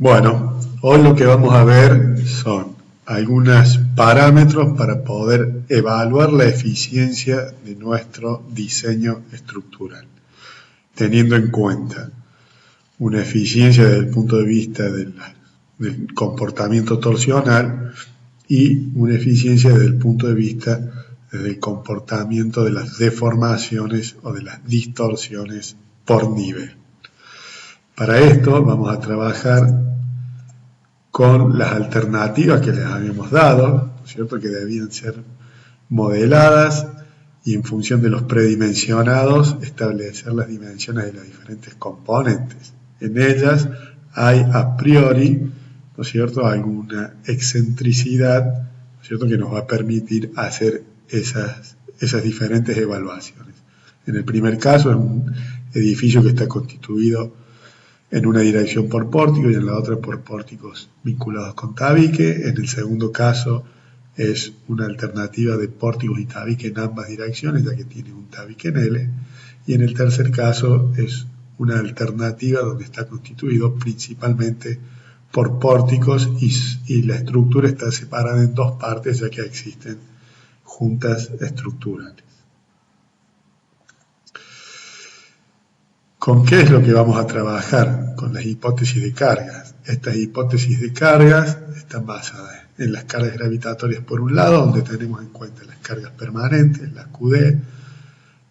Bueno, hoy lo que vamos a ver son algunos parámetros para poder evaluar la eficiencia de nuestro diseño estructural, teniendo en cuenta una eficiencia desde el punto de vista del comportamiento torsional y una eficiencia desde el punto de vista del comportamiento de las deformaciones o de las distorsiones por nivel. Para esto vamos a trabajar con las alternativas que les habíamos dado, ¿no es cierto?, que debían ser modeladas y en función de los predimensionados establecer las dimensiones de las diferentes componentes. En ellas hay a priori, ¿no es cierto?, alguna excentricidad, ¿no es cierto?, que nos va a permitir hacer esas diferentes evaluaciones. En el primer caso es un edificio que está constituido en una dirección por pórtico y en la otra por pórticos vinculados con tabique. En el segundo caso es una alternativa de pórticos y tabique en ambas direcciones, ya que tiene un tabique en L. Y en el tercer caso es una alternativa donde está constituido principalmente por pórticos y la estructura está separada en dos partes, ya que existen juntas estructurales. ¿Con qué es lo que vamos a trabajar? Con las hipótesis de cargas. Estas hipótesis de cargas están basadas en las cargas gravitatorias por un lado, donde tenemos en cuenta las cargas permanentes, las QD,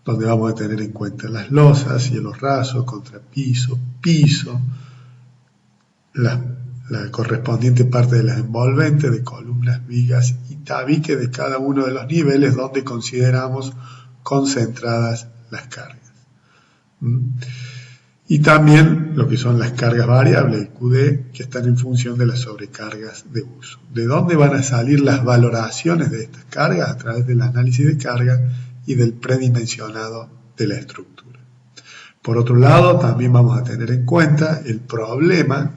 donde vamos a tener en cuenta las losas, cielos rasos, contrapiso, piso, la correspondiente parte de las envolventes, de columnas, vigas y tabique de cada uno de los niveles donde consideramos concentradas las cargas. Y también lo que son las cargas variables, el QD, que están en función de las sobrecargas de uso. ¿De dónde van a salir las valoraciones de estas cargas? A través del análisis de carga y del predimensionado de la estructura. Por otro lado, también vamos a tener en cuenta el problema,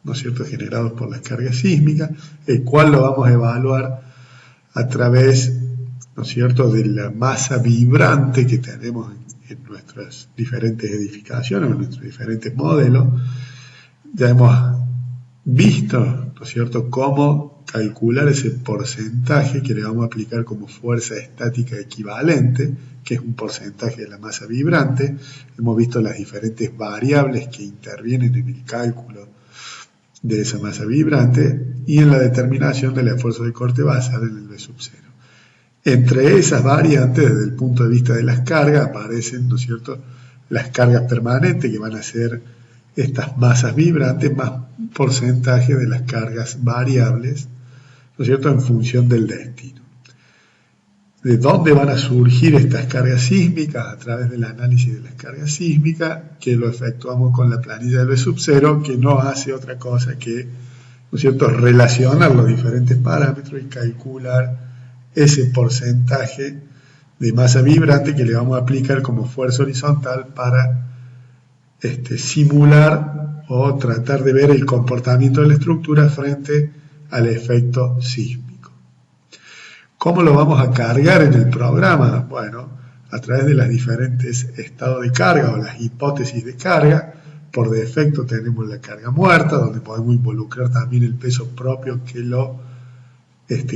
¿no es cierto?, generado por las cargas sísmicas, el cual lo vamos a evaluar a través, ¿no es cierto?, de la masa vibrante que tenemos en nuestras diferentes edificaciones, en nuestros diferentes modelos. Ya hemos visto, ¿no es cierto?, cómo calcular ese porcentaje que le vamos a aplicar como fuerza estática equivalente, que es un porcentaje de la masa vibrante. Hemos visto las diferentes variables que intervienen en el cálculo de esa masa vibrante y en la determinación del esfuerzo de corte basado en el V sub 0. Entre esas variantes, desde el punto de vista de las cargas, aparecen, ¿no es cierto?, las cargas permanentes, que van a ser estas masas vibrantes, más un porcentaje de las cargas variables, ¿no es cierto?, en función del destino. ¿De dónde van a surgir estas cargas sísmicas? A través del análisis de las cargas sísmicas, que lo efectuamos con la planilla del V sub 0, que no hace otra cosa que, ¿no es cierto?, relacionar los diferentes parámetros y calcular ese porcentaje de masa vibrante que le vamos a aplicar como fuerza horizontal para simular o tratar de ver el comportamiento de la estructura frente al efecto sísmico. ¿Cómo lo vamos a cargar en el programa? Bueno, a través de los diferentes estados de carga o las hipótesis de carga. Por defecto tenemos la carga muerta, donde podemos involucrar también el peso propio que lo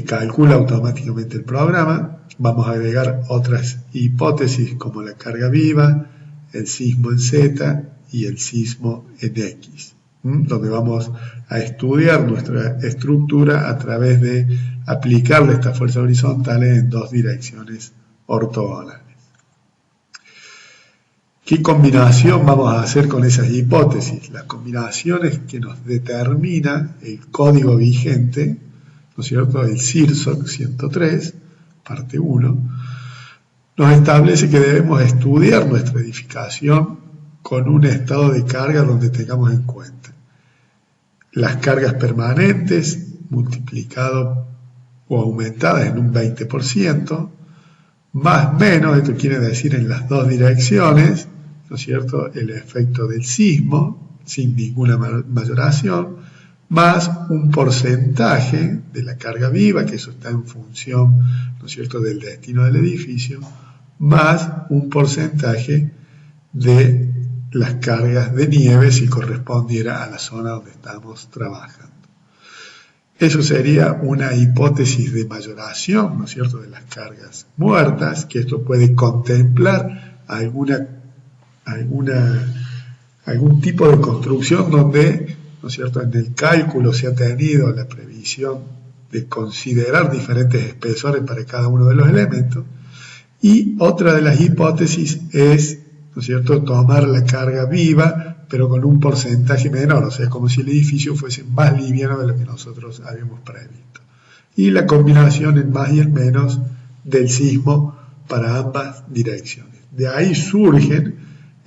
calcula automáticamente el programa. Vamos a agregar otras hipótesis como la carga viva, el sismo en Z y el sismo en X, donde vamos a estudiar nuestra estructura a través de aplicarle estas fuerzas horizontales en dos direcciones ortogonales. ¿Qué combinación vamos a hacer con esas hipótesis? Las combinaciones que nos determina el código vigente, ¿no es cierto?, el CIRSOC 103, parte 1, nos establece que debemos estudiar nuestra edificación con un estado de carga donde tengamos en cuenta las cargas permanentes multiplicado o aumentadas en un 20%, más menos, esto quiere decir en las dos direcciones, ¿no es cierto?, el efecto del sismo, sin ninguna mayoración, más un porcentaje de la carga viva, que eso está en función, ¿no es cierto?, del destino del edificio, más un porcentaje de las cargas de nieve si correspondiera a la zona donde estamos trabajando. Eso sería una hipótesis de mayoración, ¿no es cierto?, de las cargas muertas, que esto puede contemplar algún tipo de construcción donde, ¿no es cierto?, en el cálculo se ha tenido la previsión de considerar diferentes espesores para cada uno de los elementos. Y otra de las hipótesis es, ¿no es cierto?, tomar la carga viva, pero con un porcentaje menor, o sea, como si el edificio fuese más liviano de lo que nosotros habíamos previsto. Y la combinación en más y en menos del sismo para ambas direcciones. De ahí surgen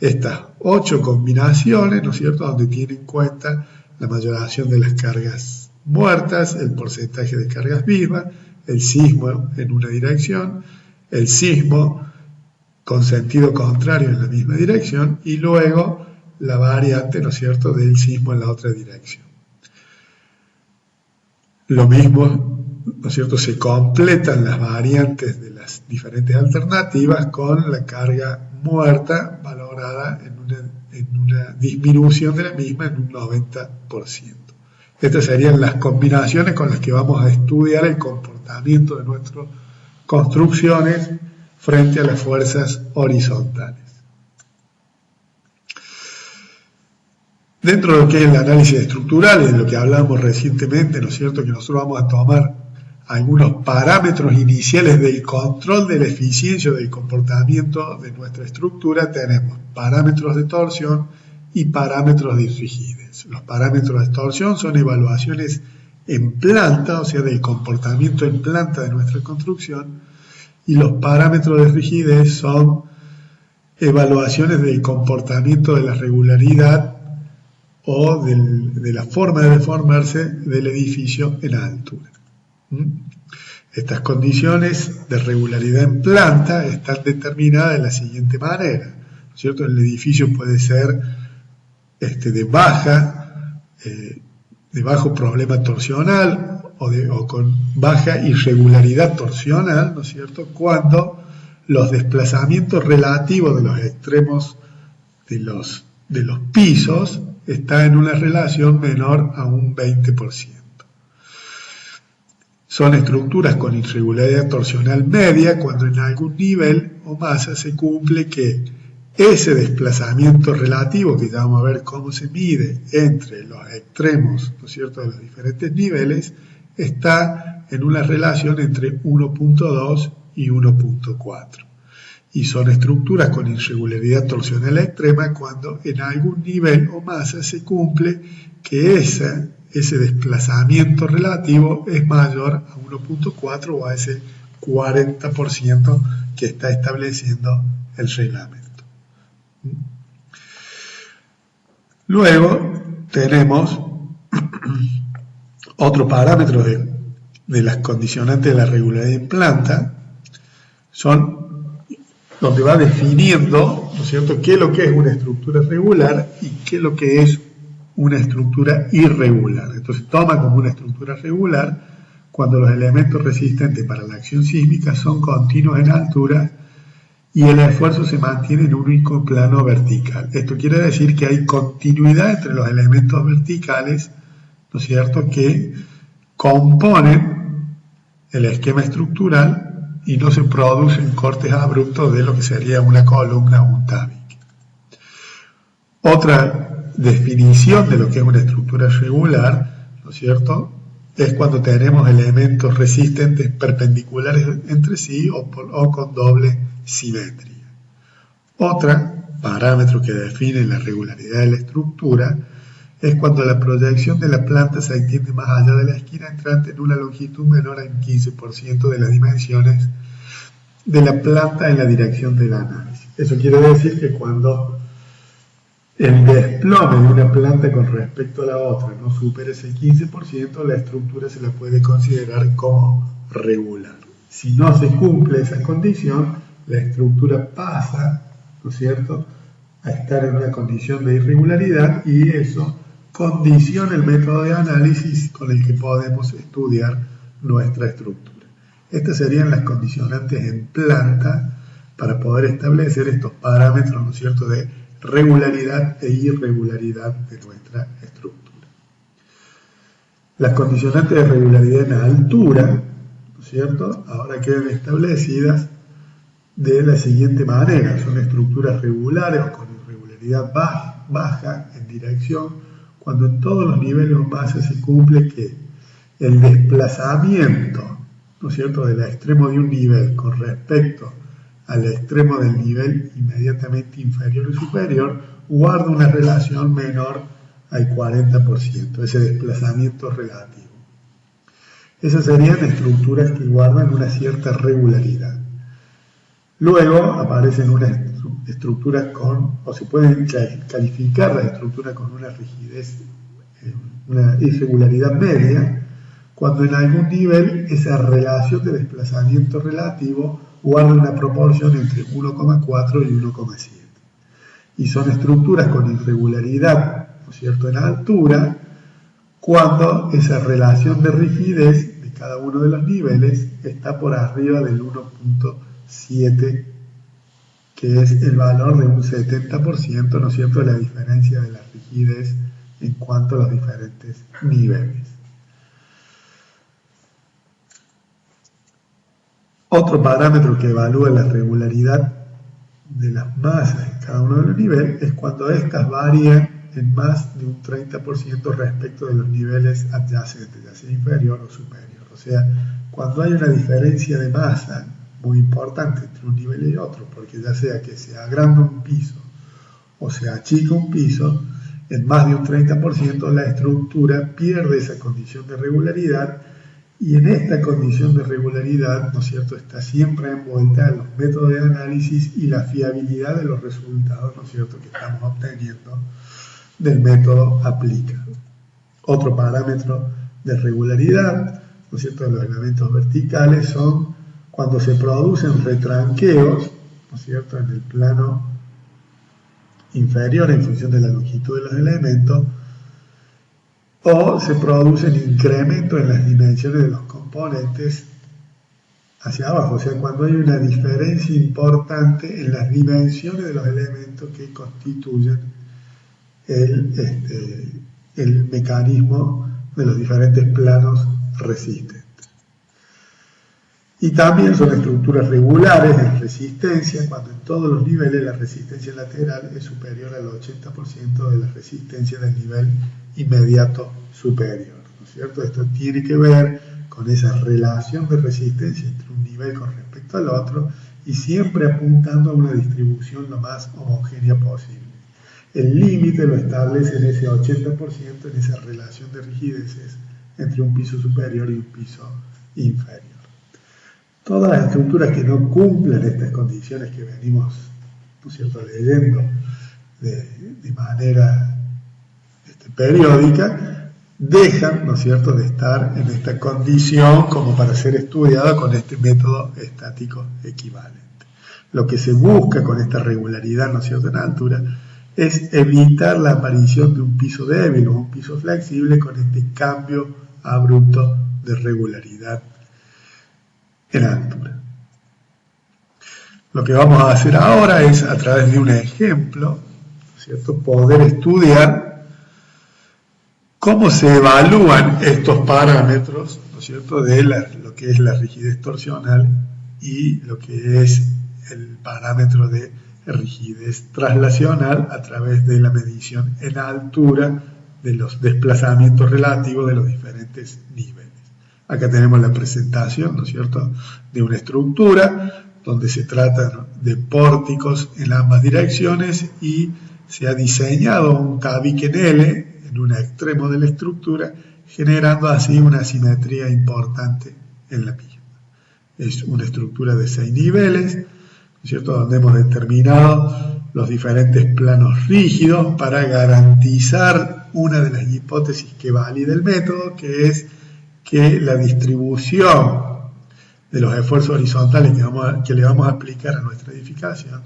estas 8 combinaciones, ¿no es cierto?, donde tienen en cuenta la mayoración de las cargas muertas, el porcentaje de cargas vivas, el sismo en una dirección, el sismo con sentido contrario en la misma dirección y luego la variante, ¿no es cierto?, del sismo en la otra dirección. Lo mismo, ¿no es cierto?, se completan las variantes de las diferentes alternativas con la carga muerta valorada en una disminución de la misma en un 90%. Estas serían las combinaciones con las que vamos a estudiar el comportamiento de nuestras construcciones frente a las fuerzas horizontales. Dentro de lo que es el análisis estructural, de lo que hablamos recientemente, ¿no es cierto?, que nosotros vamos a tomar algunos parámetros iniciales del control de la eficiencia o del comportamiento de nuestra estructura. Tenemos parámetros de torsión y parámetros de rigidez. Los parámetros de torsión son evaluaciones en planta, o sea, del comportamiento en planta de nuestra construcción, y los parámetros de rigidez son evaluaciones del comportamiento de la regularidad o de la forma de deformarse del edificio en altura. Estas condiciones de regularidad en planta están determinadas de la siguiente manera, ¿no es cierto? El edificio puede ser de bajo problema torsional o con baja irregularidad torsional, ¿no es cierto?, cuando los desplazamientos relativos de los extremos de los pisos está en una relación menor a un 20%. Son estructuras con irregularidad torsional media cuando en algún nivel o masa se cumple que ese desplazamiento relativo, que ya vamos a ver cómo se mide entre los extremos, ¿no es cierto?, de los diferentes niveles, está en una relación entre 1.2 y 1.4. Y son estructuras con irregularidad torsional extrema cuando en algún nivel o masa se cumple que ese desplazamiento relativo es mayor a 1.4 o a ese 40% que está estableciendo el reglamento. Luego tenemos otro parámetro de las condicionantes de la regularidad en planta, son donde va definiendo, ¿no es cierto?, qué es lo que es una estructura regular y qué es lo que es una estructura irregular. Entonces toma como una estructura regular cuando los elementos resistentes para la acción sísmica son continuos en altura y el esfuerzo se mantiene en un único plano vertical. Esto quiere decir que hay continuidad entre los elementos verticales, ¿no es cierto?, que componen el esquema estructural y no se producen cortes abruptos de lo que sería una columna o un tabique. Otra definición de lo que es una estructura regular, ¿no es cierto?, es cuando tenemos elementos resistentes perpendiculares entre sí o con doble simetría. Otro parámetro que define la regularidad de la estructura es cuando la proyección de la planta se extiende más allá de la esquina entrante en una longitud menor al 15% de las dimensiones de la planta en la dirección del análisis. Eso quiere decir que cuando el desplome de una planta con respecto a la otra no supera ese 15%, la estructura se la puede considerar como regular. Si no se cumple esa condición, la estructura pasa, ¿no es cierto?, a estar en una condición de irregularidad y eso condiciona el método de análisis con el que podemos estudiar nuestra estructura. Estas serían las condicionantes en planta para poder establecer estos parámetros, ¿no es cierto?, de regularidad e irregularidad de nuestra estructura. Las condicionantes de regularidad en la altura, ¿no es cierto?, ahora quedan establecidas de la siguiente manera. Son estructuras regulares o con irregularidad baja en dirección cuando en todos los niveles o masas se cumple que el desplazamiento, ¿no es cierto?, del extremo de un nivel con respecto al extremo del nivel inmediatamente inferior y superior guarda una relación menor al 40%, ese desplazamiento relativo. Esas serían estructuras que guardan una cierta regularidad. Luego aparecen unas estructuras o se pueden calificar las estructuras con una rigidez, una irregularidad media, cuando en algún nivel esa relación de desplazamiento relativo guarda una proporción entre 1,4 y 1,7. Y son estructuras con irregularidad, ¿no es cierto?, en altura, cuando esa relación de rigidez de cada uno de los niveles está por arriba del 1,7, que es el valor de un 70%, ¿no es cierto?, de la diferencia de la rigidez en cuanto a los diferentes niveles. Otro parámetro que evalúa la regularidad de las masas en cada uno de los niveles es cuando éstas varían en más de un 30% respecto de los niveles adyacentes, ya sea inferior o superior. O sea, cuando hay una diferencia de masa muy importante entre un nivel y otro, porque ya sea que se agranda un piso o se achica un piso, en más de un 30% la estructura pierde esa condición de regularidad, y en esta condición de regularidad, ¿no es cierto?, está siempre envuelta en los métodos de análisis y la fiabilidad de los resultados, ¿no es cierto?, que estamos obteniendo del método aplicado. Otro parámetro de regularidad, ¿no es cierto?, de los elementos verticales son cuando se producen retranqueos, ¿no es cierto?, en el plano inferior en función de la longitud de los elementos, o se producen incrementos en las dimensiones de los componentes hacia abajo, o sea, cuando hay una diferencia importante en las dimensiones de los elementos que constituyen el mecanismo de los diferentes planos resistentes. Y también son estructuras regulares de resistencia cuando en todos los niveles la resistencia lateral es superior al 80% de la resistencia del nivel inmediato superior, ¿no es cierto? Esto tiene que ver con esa relación de resistencia entre un nivel con respecto al otro y siempre apuntando a una distribución lo más homogénea posible. El límite lo establece en ese 80%, en esa relación de rigideces entre un piso superior y un piso inferior. Todas las estructuras que no cumplen estas condiciones que venimos, ¿no es cierto?, leyendo de manera periódica, dejan, ¿no es cierto?, de estar en esta condición como para ser estudiada con este método estático equivalente. Lo que se busca con esta regularidad, ¿no es cierto?, en altura, es evitar la aparición de un piso débil o un piso flexible con este cambio abrupto de regularidad en altura. Lo que vamos a hacer ahora es, a través de un ejemplo, ¿no es cierto?, poder estudiar cómo se evalúan estos parámetros, ¿no es cierto?, de lo que es la rigidez torsional y lo que es el parámetro de rigidez traslacional a través de la medición en altura de los desplazamientos relativos de los diferentes niveles. Acá tenemos la presentación, ¿no es cierto?, de una estructura donde se trata de pórticos en ambas direcciones y se ha diseñado un tabique en L en un extremo de la estructura, generando así una asimetría importante en la misma. Es una estructura de 6 niveles, ¿no es cierto?, donde hemos determinado los diferentes planos rígidos para garantizar una de las hipótesis que valida el método, que es que la distribución de los esfuerzos horizontales que le vamos a aplicar a nuestra edificación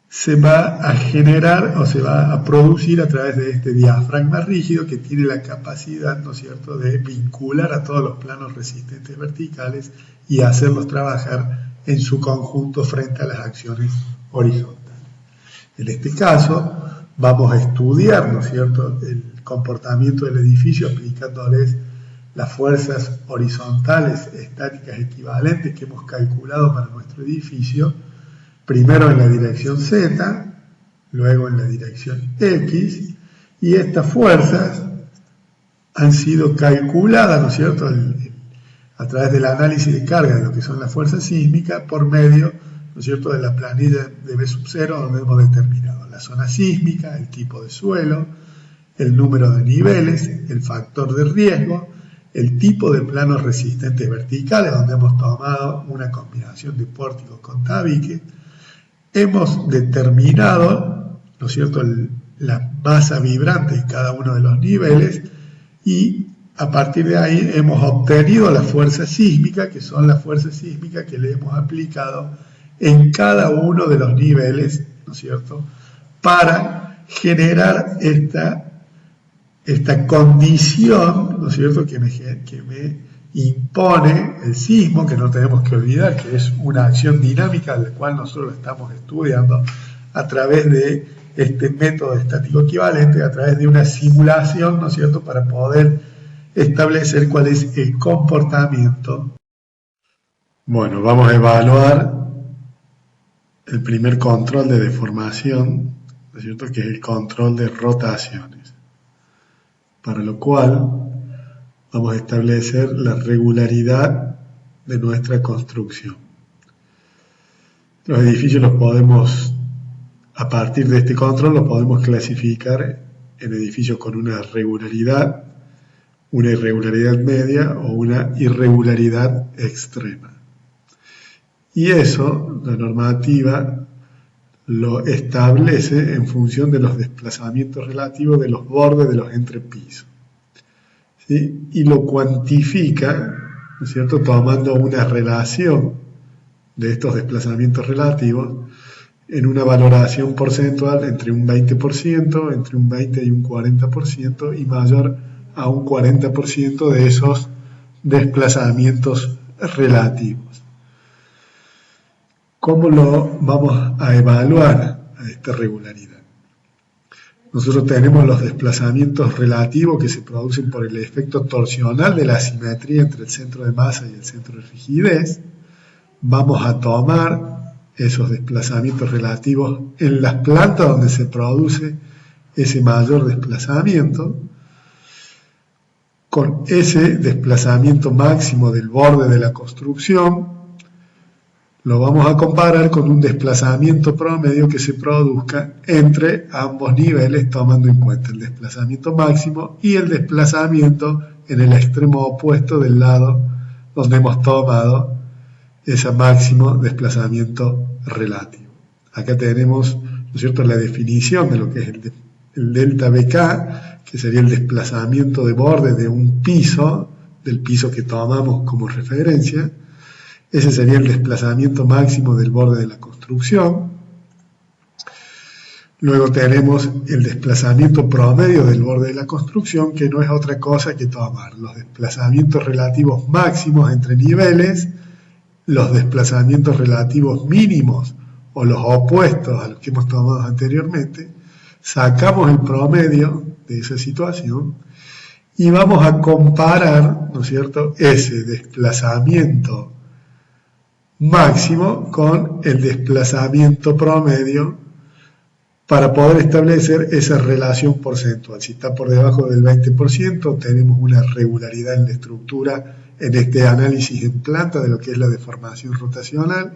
se va a generar o se va a producir a través de este diafragma rígido que tiene la capacidad, ¿no es cierto?, de vincular a todos los planos resistentes verticales y hacerlos trabajar en su conjunto frente a las acciones horizontales. En este caso, vamos a estudiar, ¿no es cierto?, el comportamiento del edificio aplicándoles las fuerzas horizontales estáticas equivalentes que hemos calculado para nuestro edificio, primero en la dirección Z, luego en la dirección X, y estas fuerzas han sido calculadas, ¿no es cierto?, a través del análisis de carga de lo que son las fuerzas sísmicas por medio, ¿no es cierto?, de la planilla de B sub 0, donde hemos determinado la zona sísmica, el tipo de suelo, el número de niveles, el factor de riesgo, el tipo de planos resistentes verticales, donde hemos tomado una combinación de pórticos con tabique. Hemos determinado, ¿no es cierto?, la masa vibrante de cada uno de los niveles y a partir de ahí hemos obtenido la fuerza sísmica, que son las fuerzas sísmicas que le hemos aplicado en cada uno de los niveles, ¿no es cierto?, para generar esta condición, ¿no es cierto?, que me impone el sismo, que no tenemos que olvidar que es una acción dinámica, la cual nosotros estamos estudiando a través de este método estático equivalente, a través de una simulación, ¿no es cierto?, para poder establecer cuál es el comportamiento. Bueno, vamos a evaluar el primer control de deformación, ¿no es cierto?, que es el control de rotaciones, para lo cual vamos a establecer la regularidad de nuestra construcción. Los edificios los podemos, a partir de este control, los podemos clasificar en edificios con una regularidad, una irregularidad media o una irregularidad extrema. Y eso, la normativa lo establece en función de los desplazamientos relativos de los bordes de los entrepisos, ¿sí? Y lo cuantifica, ¿no es cierto?, tomando una relación de estos desplazamientos relativos en una valoración porcentual entre un 20%, entre un 20 y un 40% y mayor a un 40% de esos desplazamientos relativos. ¿Cómo lo vamos a evaluar a esta regularidad? Nosotros tenemos los desplazamientos relativos que se producen por el efecto torsional de la asimetría entre el centro de masa y el centro de rigidez. Vamos a tomar esos desplazamientos relativos en las plantas donde se produce ese mayor desplazamiento, con ese desplazamiento máximo del borde de la construcción, lo vamos a comparar con un desplazamiento promedio que se produzca entre ambos niveles, tomando en cuenta el desplazamiento máximo y el desplazamiento en el extremo opuesto del lado donde hemos tomado ese máximo desplazamiento relativo. Acá tenemos, ¿no es cierto?, la definición de lo que es el delta BK, que sería el desplazamiento de borde de un piso, del piso que tomamos como referencia. Ese sería el desplazamiento máximo del borde de la construcción. Luego tenemos el desplazamiento promedio del borde de la construcción, que no es otra cosa que tomar los desplazamientos relativos máximos entre niveles, los desplazamientos relativos mínimos o los opuestos a los que hemos tomado anteriormente, sacamos el promedio de esa situación y vamos a comparar, ¿no es cierto?, ese desplazamiento máximo con el desplazamiento promedio para poder establecer esa relación porcentual. Si está por debajo del 20%, tenemos una regularidad en la estructura en este análisis en planta de lo que es la deformación rotacional.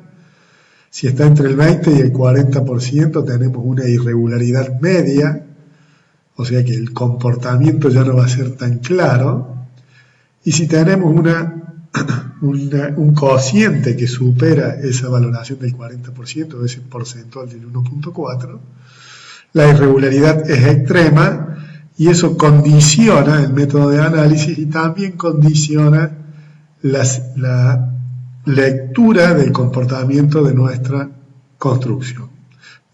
Si está entre el 20 y el 40%, tenemos una irregularidad media, o sea que el comportamiento ya no va a ser tan claro. Y si tenemos un cociente que supera esa valoración del 40%, ese porcentual del 1.4, la irregularidad es extrema y eso condiciona el método de análisis y también condiciona la lectura del comportamiento de nuestra construcción,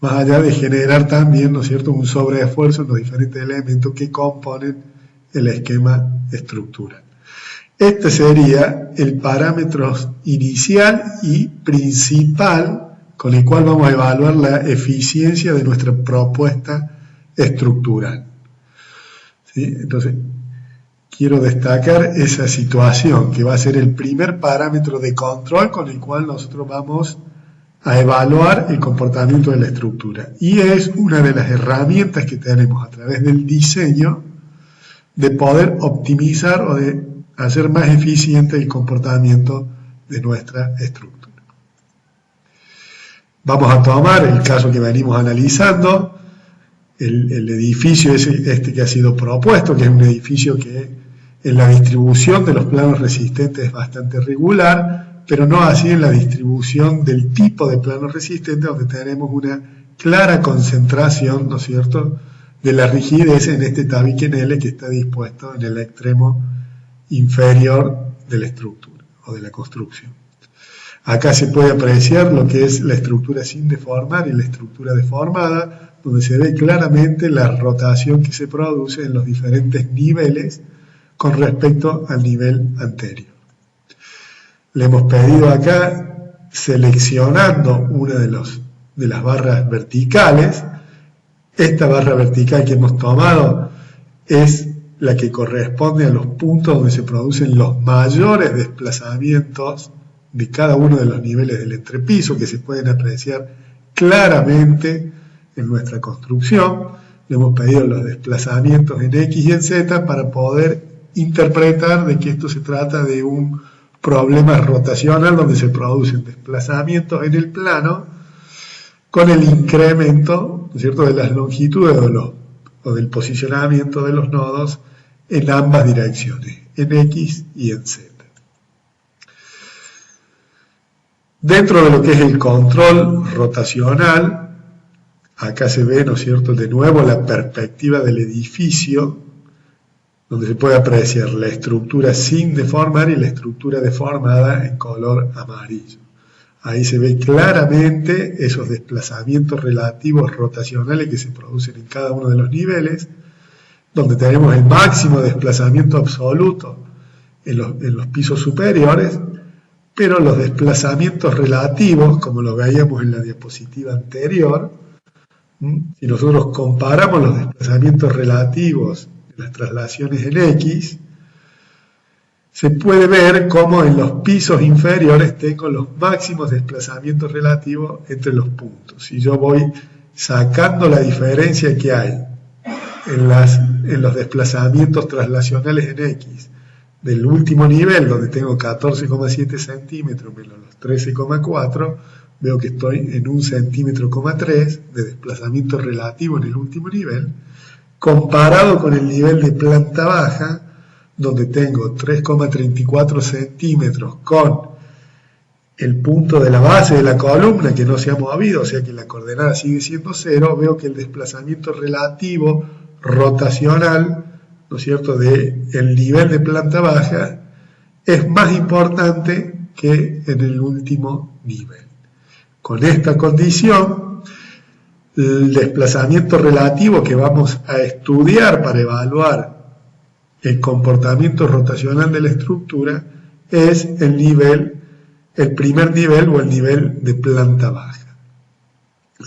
más allá de generar también, ¿no es cierto?, un sobreesfuerzo en los diferentes elementos que componen el esquema estructural. Este sería el parámetro inicial y principal, con el cual vamos a evaluar la eficiencia de nuestra propuesta estructural. ¿Sí? Entonces, quiero destacar esa situación, que va a ser el primer parámetro de control con el cual nosotros vamos a evaluar el comportamiento de la estructura. Y es una de las herramientas que tenemos a través del diseño de poder optimizar o de hacer más eficiente el comportamiento de nuestra estructura. Vamos a tomar el caso que venimos analizando, el edificio este que ha sido propuesto, que es un edificio que en la distribución de los planos resistentes es bastante regular, pero no así en la distribución del tipo de plano resistente, donde tenemos una clara concentración, ¿no es cierto?, de la rigidez en este tabique en L que está dispuesto en el extremo inferior de la estructura o de la construcción. Acá se puede apreciar lo que es la estructura sin deformar y la estructura deformada, donde se ve claramente la rotación que se produce en los diferentes niveles con respecto al nivel anterior. Le hemos pedido acá, seleccionando una de las barras verticales. Esta barra vertical que hemos tomado es la que corresponde a los puntos donde se producen los mayores desplazamientos de cada uno de los niveles del entrepiso, que se pueden apreciar claramente en nuestra construcción. Le hemos pedido los desplazamientos en X y en Z para poder interpretar de que esto se trata de un problema rotacional donde se producen desplazamientos en el plano con el incremento, ¿no es cierto?, de las longitudes o del posicionamiento de los nodos en ambas direcciones, en X y en Z. Dentro de lo que es el control rotacional, acá se ve, ¿no es cierto?, de nuevo la perspectiva del edificio, donde se puede apreciar la estructura sin deformar y la estructura deformada en color amarillo. Ahí se ve claramente esos desplazamientos relativos rotacionales que se producen en cada uno de los niveles, donde tenemos el máximo desplazamiento absoluto en los pisos superiores, pero los desplazamientos relativos, como lo veíamos en la diapositiva anterior, si nosotros comparamos los desplazamientos relativos de las traslaciones en X, se puede ver cómo en los pisos inferiores tengo los máximos desplazamientos relativos entre los puntos. Si yo voy sacando la diferencia que hay en los desplazamientos traslacionales en X del último nivel, donde tengo 14,7 centímetros menos los 13,4, veo que estoy en 1,3 centímetros de desplazamiento relativo en el último nivel, comparado con el nivel de planta baja, donde tengo 3,34 centímetros con el punto de la base de la columna que no se ha movido, o sea que la coordenada sigue siendo 0, veo que el desplazamiento relativo rotacional, ¿no es cierto?, del nivel de planta baja es más importante que en el último nivel. Con esta condición, el desplazamiento relativo que vamos a estudiar para evaluar el comportamiento rotacional de la estructura es el primer nivel o el nivel de planta baja.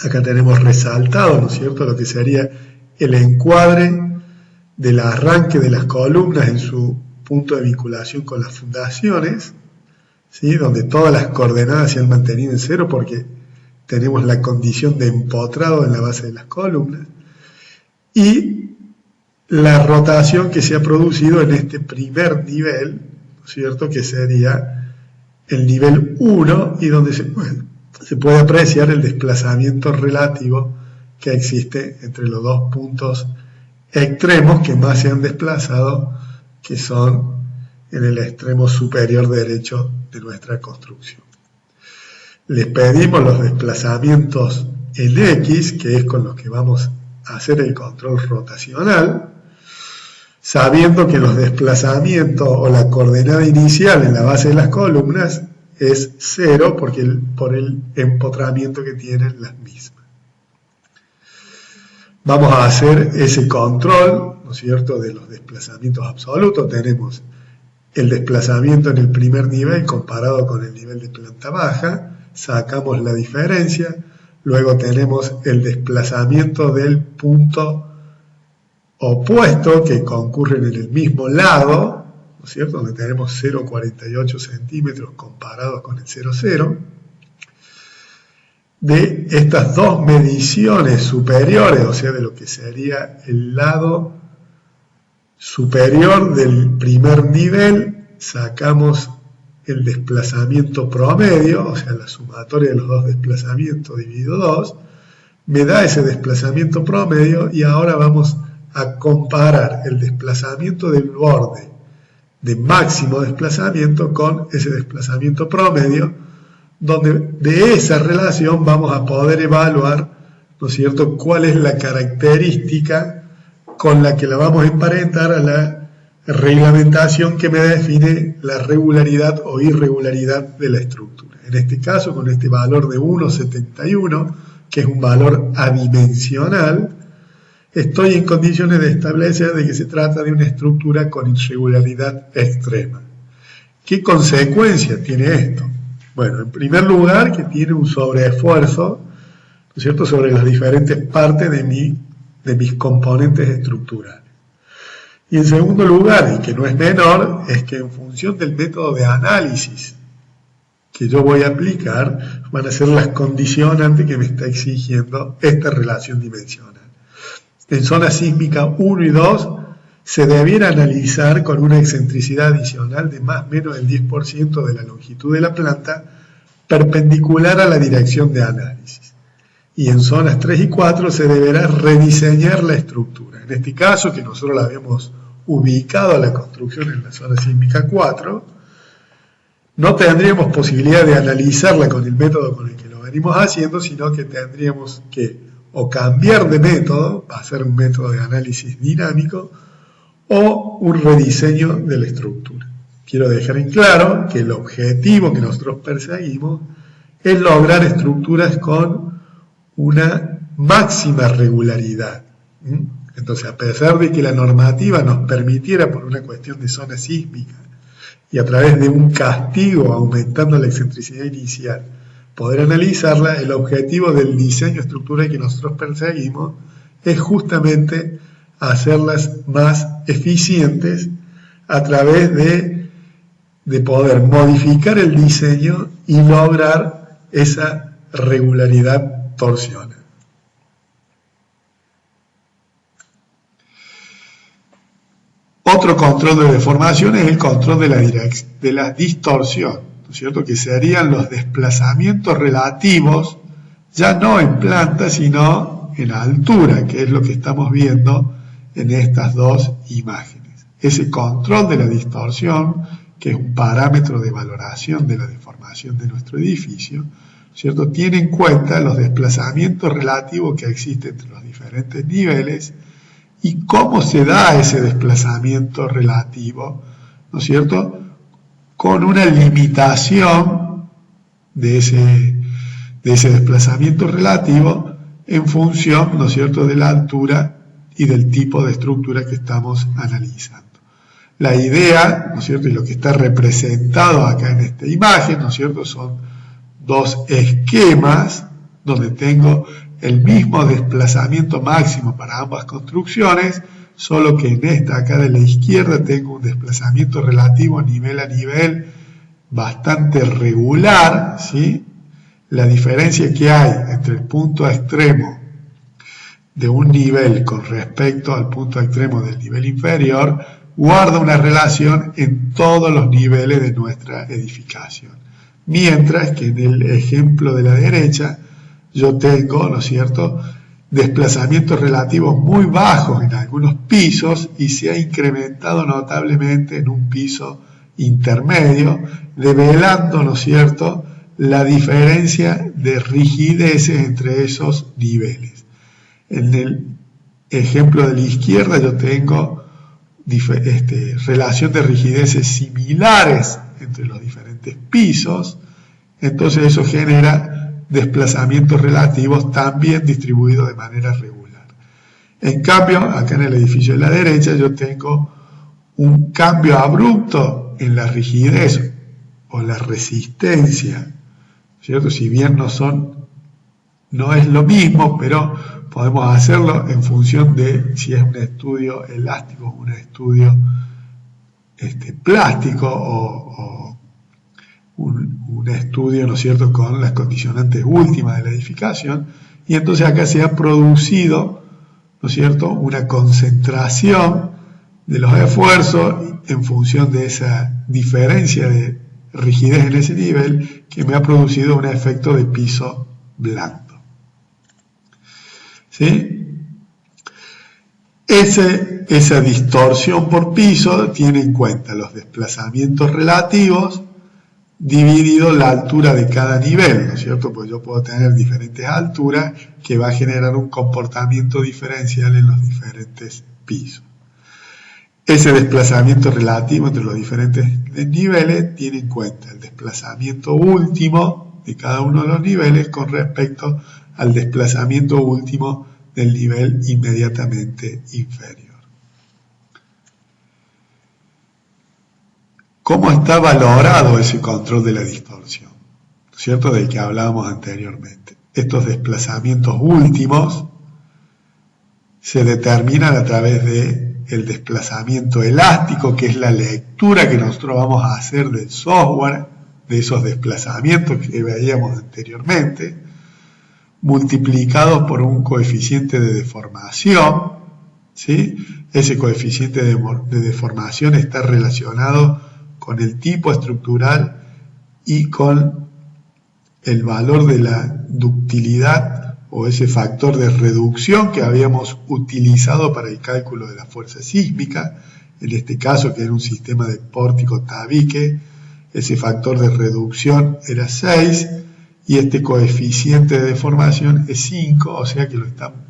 Acá tenemos resaltado, ¿no es cierto?, lo que sería el encuadre del arranque de las columnas en su punto de vinculación con las fundaciones, ¿sí?, donde todas las coordenadas se han mantenido en 0 porque tenemos la condición de empotrado en la base de las columnas, y la rotación que se ha producido en este primer nivel, ¿no es cierto?, que sería el nivel 1 y donde se puede apreciar el desplazamiento relativo que existe entre los dos puntos extremos que más se han desplazado, que son en el extremo superior derecho de nuestra construcción. Les pedimos los desplazamientos en X, que es con los que vamos a hacer el control rotacional, sabiendo que los desplazamientos o la coordenada inicial en la base de las columnas es 0 por el empotramiento que tienen las mismas. Vamos a hacer ese control, ¿no es cierto?, de los desplazamientos absolutos. Tenemos el desplazamiento en el primer nivel comparado con el nivel de planta baja. sacamos la diferencia, luego tenemos el desplazamiento del punto opuesto que concurren en el mismo lado, ¿no es cierto?, donde tenemos 0,48 centímetros comparados con el 0,0. De estas dos mediciones superiores, o sea, de lo que sería el lado superior del primer nivel, sacamos el desplazamiento promedio, o sea, la sumatoria de los dos desplazamientos dividido 2, me da ese desplazamiento promedio y ahora vamos a comparar el desplazamiento del borde de máximo desplazamiento con ese desplazamiento promedio, donde de esa relación vamos a poder evaluar, ¿no es cierto?, cuál es la característica con la que la vamos a emparentar a la reglamentación que me define la regularidad o irregularidad de la estructura. En este caso, con este valor de 1,71, que es un valor adimensional, estoy en condiciones de establecer de que se trata de una estructura con irregularidad extrema. ¿Qué consecuencia tiene esto? Bueno, en primer lugar, que tiene un sobreesfuerzo, ¿no es cierto?, sobre las diferentes partes de mis componentes estructurales. Y en segundo lugar, y que no es menor, es que en función del método de análisis que yo voy a aplicar, van a ser las condicionantes que me está exigiendo esta relación dimensional. En zona sísmica 1 y 2 se debiera analizar con una excentricidad adicional de más o menos el 10% de la longitud de la planta perpendicular a la dirección de análisis. Y en zonas 3 y 4 se deberá rediseñar la estructura. En este caso, que nosotros la habíamos ubicado a la construcción en la zona sísmica 4, no tendríamos posibilidad de analizarla con el método con el que lo venimos haciendo, sino que tendríamos que o cambiar de método, hacer un método de análisis dinámico, o un rediseño de la estructura. Quiero dejar en claro que el objetivo que nosotros perseguimos es lograr estructuras con una máxima regularidad. Entonces, a pesar de que la normativa nos permitiera, por una cuestión de zona sísmica, y a través de un castigo aumentando la excentricidad inicial, poder analizarla, el objetivo del diseño estructural que nosotros perseguimos es justamente hacerlas más eficientes a través de poder modificar el diseño y lograr esa regularidad torsional. Otro control de deformación es el control de la distorsión, ¿no es cierto?, que serían los desplazamientos relativos, ya no en planta, sino en altura, que es lo que estamos viendo en estas dos imágenes. Ese control de la distorsión, que es un parámetro de valoración de la deformación de nuestro edificio, ¿cierto?, tiene en cuenta los desplazamientos relativos que existen entre los diferentes niveles y cómo se da ese desplazamiento relativo, ¿no es cierto?, con una limitación de ese desplazamiento relativo en función, ¿no es cierto?, de la altura y del tipo de estructura que estamos analizando. La idea, ¿no es cierto?, y lo que está representado acá en esta imagen, ¿no es cierto?, son dos esquemas donde tengo el mismo desplazamiento máximo para ambas construcciones, solo que en esta acá de la izquierda tengo un desplazamiento relativo nivel a nivel bastante regular, ¿sí? La diferencia que hay entre el punto extremo de un nivel con respecto al punto extremo del nivel inferior guarda una relación en todos los niveles de nuestra edificación. Mientras que en el ejemplo de la derecha yo tengo, ¿no es cierto?, desplazamientos relativos muy bajos en algunos pisos y se ha incrementado notablemente en un piso intermedio, develando, ¿no es cierto?, la diferencia de rigideces entre esos niveles. En el ejemplo de la izquierda yo tengo relación de rigideces similares entre los diferentes pisos, entonces eso genera desplazamientos relativos también distribuidos de manera regular. En cambio, acá en el edificio de la derecha yo tengo un cambio abrupto en la rigidez o la resistencia, ¿cierto? Si bien no es lo mismo, pero podemos hacerlo en función de si es un estudio elástico o un estudio plástico o un estudio, ¿no es cierto?, con las condicionantes últimas de la edificación, y entonces acá se ha producido, ¿no es cierto?, una concentración de los esfuerzos en función de esa diferencia de rigidez en ese nivel que me ha producido un efecto de piso blando. ¿Sí? Esa distorsión por piso tiene en cuenta los desplazamientos relativos dividido la altura de cada nivel, ¿no es cierto? Pues yo puedo tener diferentes alturas que va a generar un comportamiento diferencial en los diferentes pisos. Ese desplazamiento relativo entre los diferentes niveles tiene en cuenta el desplazamiento último de cada uno de los niveles con respecto al desplazamiento último del nivel inmediatamente inferior. ¿Cómo está valorado ese control de la distorsión? ¿No es cierto? Del que hablábamos anteriormente. Estos desplazamientos últimos se determinan a través del desplazamiento elástico, que es la lectura que nosotros vamos a hacer del software, de esos desplazamientos que veíamos anteriormente, multiplicados por un coeficiente de deformación, ¿sí? Ese coeficiente de deformación está relacionado con el tipo estructural y con el valor de la ductilidad o ese factor de reducción que habíamos utilizado para el cálculo de la fuerza sísmica. En este caso, que era un sistema de pórtico-tabique, ese factor de reducción era 6 y este coeficiente de deformación es 5, o sea que lo estamos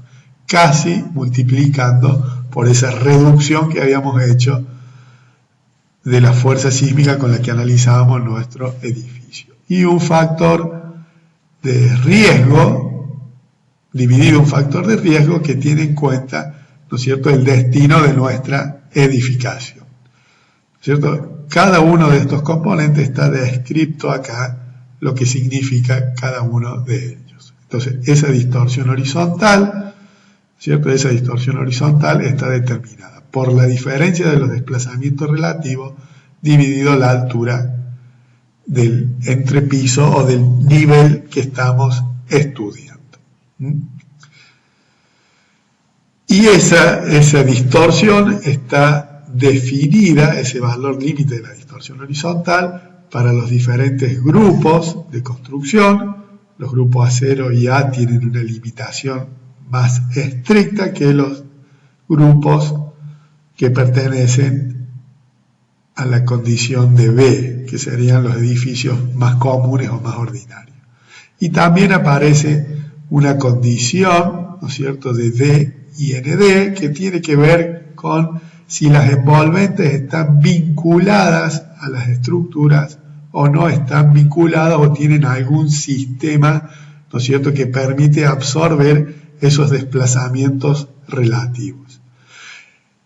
casi multiplicando por esa reducción que habíamos hecho de la fuerza sísmica con la que analizábamos nuestro edificio. Y un factor de riesgo, dividido un factor de riesgo que tiene en cuenta, ¿no es cierto?, el destino de nuestra edificación. ¿Cierto? Cada uno de estos componentes está descrito acá, lo que significa cada uno de ellos. Entonces, esa distorsión horizontal, ¿cierto?, esa distorsión horizontal está determinada por la diferencia de los desplazamientos relativos dividido la altura del entrepiso o del nivel que estamos estudiando. Y esa distorsión está definida, ese valor límite de la distorsión horizontal, para los diferentes grupos de construcción. Los grupos A0 y A tienen una limitación más estricta que los grupos que pertenecen a la condición de B, que serían los edificios más comunes o más ordinarios. Y también aparece una condición, ¿no es cierto?, de D y ND, que tiene que ver con si las envolventes están vinculadas a las estructuras o no están vinculadas o tienen algún sistema, ¿no es cierto?, que permite absorber esos desplazamientos relativos.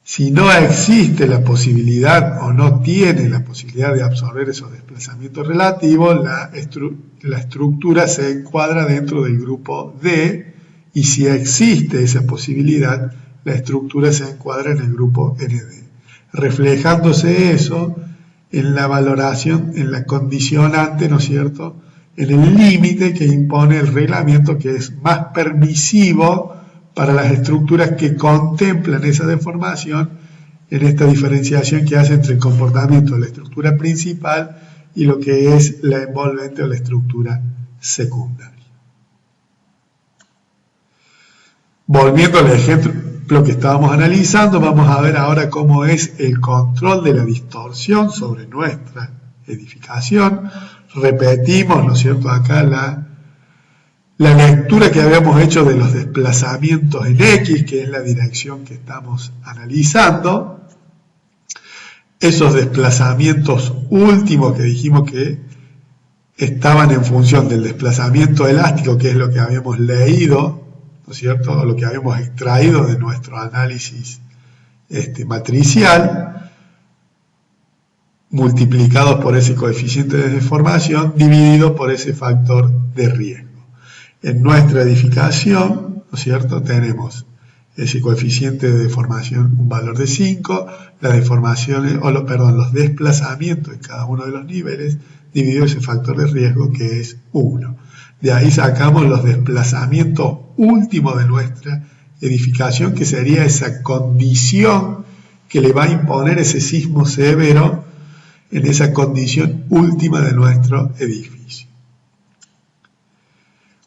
Si no existe la posibilidad o no tiene la posibilidad de absorber esos desplazamientos relativos, la estructura se encuadra dentro del grupo D, y si existe esa posibilidad, la estructura se encuadra en el grupo ND. Reflejándose eso en la valoración, en la condicionante, ¿no es cierto?, en el límite que impone el reglamento, que es más permisivo para las estructuras que contemplan esa deformación, en esta diferenciación que hace entre el comportamiento de la estructura principal y lo que es la envolvente o la estructura secundaria. Volviendo al ejemplo que estábamos analizando, vamos a ver ahora cómo es el control de la distorsión sobre nuestra edificación. Repetimos, ¿no es cierto?, acá la lectura que habíamos hecho de los desplazamientos en X, que es la dirección que estamos analizando. Esos desplazamientos últimos que dijimos que estaban en función del desplazamiento elástico, que es lo que habíamos leído, ¿no es cierto?, o lo que habíamos extraído de nuestro análisis matricial. multiplicados por ese coeficiente de deformación dividido por ese factor de riesgo. En nuestra edificación, ¿no es cierto?, tenemos ese coeficiente de deformación, un valor de 5, las deformaciones, los desplazamientos en cada uno de los niveles, dividido ese factor de riesgo que es 1. De ahí sacamos los desplazamientos últimos de nuestra edificación, que sería esa condición que le va a imponer ese sismo severo en esa condición última de nuestro edificio.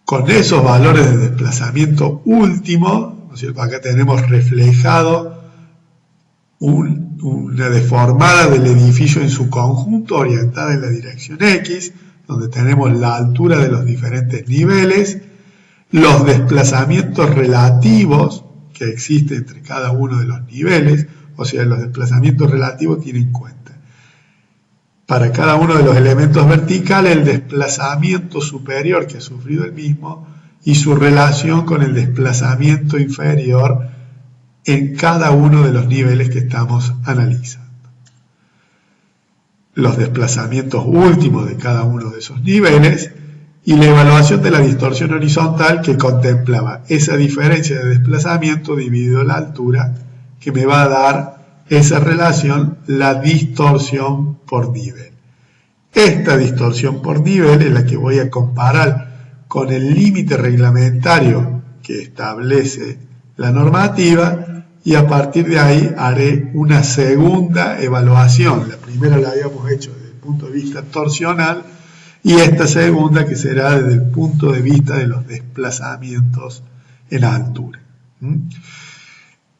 Con esos valores de desplazamiento último, ¿no es cierto?, acá tenemos reflejado una deformada del edificio en su conjunto orientada en la dirección X, donde tenemos la altura de los diferentes niveles, los desplazamientos relativos que existen entre cada uno de los niveles, o sea, los desplazamientos relativos tienen en cuenta para cada uno de los elementos verticales el desplazamiento superior que ha sufrido el mismo y su relación con el desplazamiento inferior en cada uno de los niveles que estamos analizando. Los desplazamientos últimos de cada uno de esos niveles y la evaluación de la distorsión horizontal que contemplaba esa diferencia de desplazamiento dividido la altura que me va a dar esa relación, la distorsión por nivel. Esta distorsión por nivel es la que voy a comparar con el límite reglamentario que establece la normativa y a partir de ahí haré una segunda evaluación. La primera la habíamos hecho desde el punto de vista torsional y esta segunda que será desde el punto de vista de los desplazamientos en altura.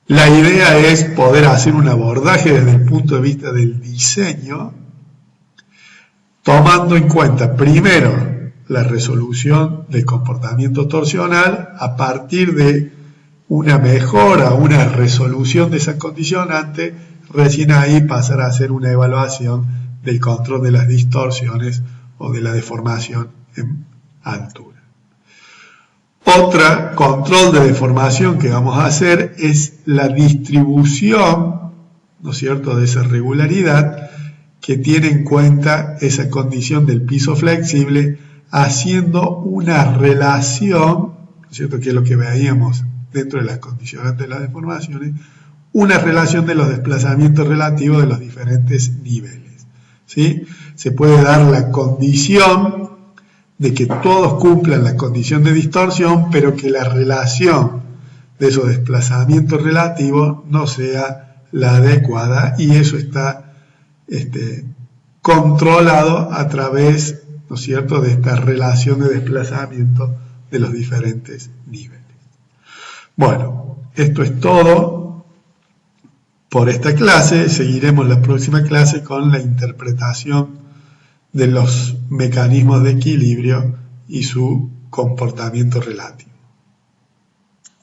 La idea es poder hacer un abordaje desde el punto de vista del diseño, tomando en cuenta primero la resolución del comportamiento torsional a partir de una mejora, una resolución de esa condicionante, recién ahí pasar a hacer una evaluación del control de las distorsiones o de la deformación en altura. Otro control de deformación que vamos a hacer es la distribución, ¿no es cierto?, de esa regularidad que tiene en cuenta esa condición del piso flexible, haciendo una relación, ¿no es cierto?, que es lo que veíamos dentro de las condicionantes de las deformaciones, una relación de los desplazamientos relativos de los diferentes niveles, ¿sí? Se puede dar la condición de que todos cumplan la condición de distorsión, pero que la relación de esos desplazamientos relativos no sea la adecuada, y eso está controlado a través, ¿no es cierto?, de esta relación de desplazamiento de los diferentes niveles. Bueno, esto es todo por esta clase. Seguiremos la próxima clase con la interpretación de los mecanismos de equilibrio y su comportamiento relativo.